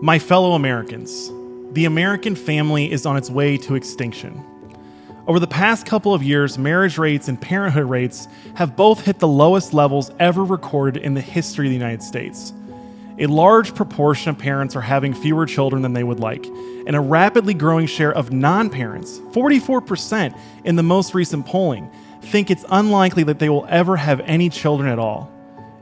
My fellow Americans, the American family is on its way to extinction. Over the past couple of years, marriage rates and parenthood rates have both hit the lowest levels ever recorded in the history of the United States. A large proportion of parents are having fewer children than they would like, and a rapidly growing share of non-parents, 44% in the most recent polling, think it's unlikely that they will ever have any children at all.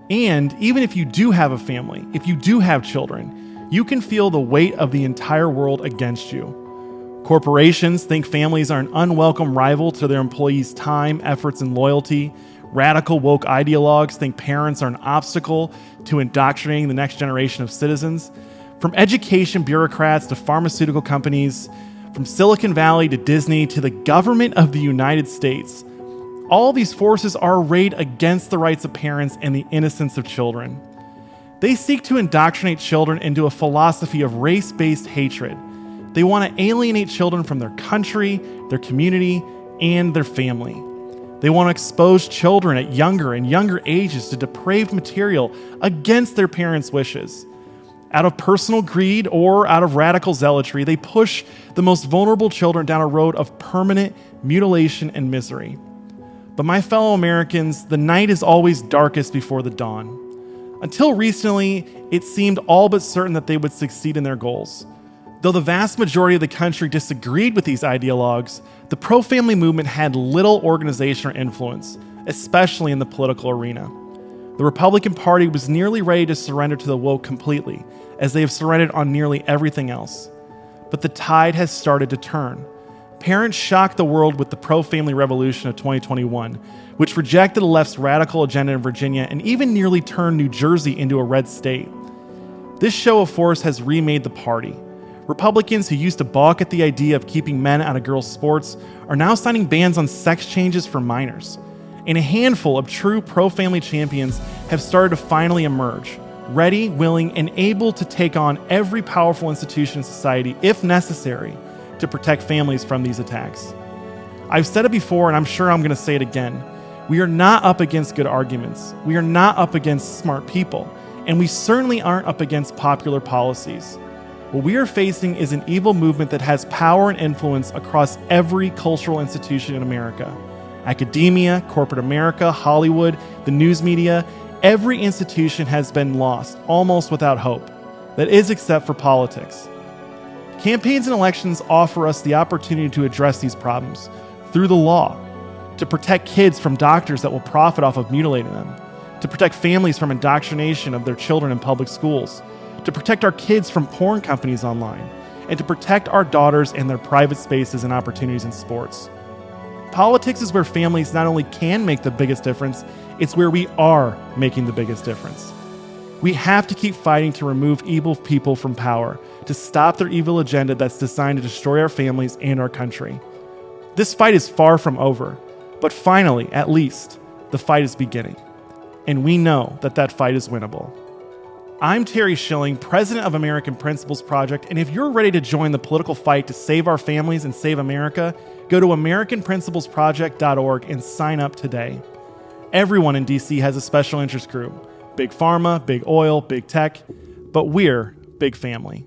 And even if you do have a family, if you do have children, you can feel the weight of the entire world against you. Corporations think families are an unwelcome rival to their employees' time, efforts, and loyalty. Radical woke ideologues think parents are an obstacle to indoctrinating the next generation of citizens. From education bureaucrats to pharmaceutical companies, from Silicon Valley to Disney to the government of the United States, all these forces are arrayed against the rights of parents and the innocence of children. They seek to indoctrinate children into a philosophy of race-based hatred. They want to alienate children from their country, their community, and their family. They want to expose children at younger and younger ages to depraved material against their parents' wishes. Out of personal greed or out of radical zealotry, they push the most vulnerable children down a road of permanent mutilation and misery. But my fellow Americans, the night is always darkest before the dawn. Until recently, it seemed all but certain that they would succeed in their goals. Though the vast majority of the country disagreed with these ideologues, the pro-family movement had little organization or influence, especially in the political arena. The Republican Party was nearly ready to surrender to the woke completely, as they have surrendered on nearly everything else. But the tide has started to turn. Parents shocked the world with the pro-family revolution of 2021, which rejected the left's radical agenda in Virginia and even nearly turned New Jersey into a red state. This show of force has remade the party. Republicans who used to balk at the idea of keeping men out of girls' sports are now signing bans on sex changes for minors. And a handful of true pro-family champions have started to finally emerge, ready, willing, and able to take on every powerful institution in society, if necessary, to protect families from these attacks. I've said it before, and I'm sure I'm going to say it again. We are not up against good arguments. We are not up against smart people. And we certainly aren't up against popular policies. What we are facing is an evil movement that has power and influence across every cultural institution in America. Academia, corporate America, Hollywood, the news media, every institution has been lost, almost without hope. That is, except for politics. Campaigns and elections offer us the opportunity to address these problems through the law, to protect kids from doctors that will profit off of mutilating them, to protect families from indoctrination of their children in public schools, to protect our kids from porn companies online, and to protect our daughters and their private spaces and opportunities in sports. Politics is where families not only can make the biggest difference, it's where we are making the biggest difference. We have to keep fighting to remove evil people from power, to stop their evil agenda that's designed to destroy our families and our country. This fight is far from over, but finally, at least, the fight is beginning. And we know that that fight is winnable. I'm Terry Schilling, president of American Principles Project, and if you're ready to join the political fight to save our families and save America, go to AmericanPrinciplesProject.org and sign up today. Everyone in DC has a special interest group. Big pharma, big oil, big tech, but we're big family.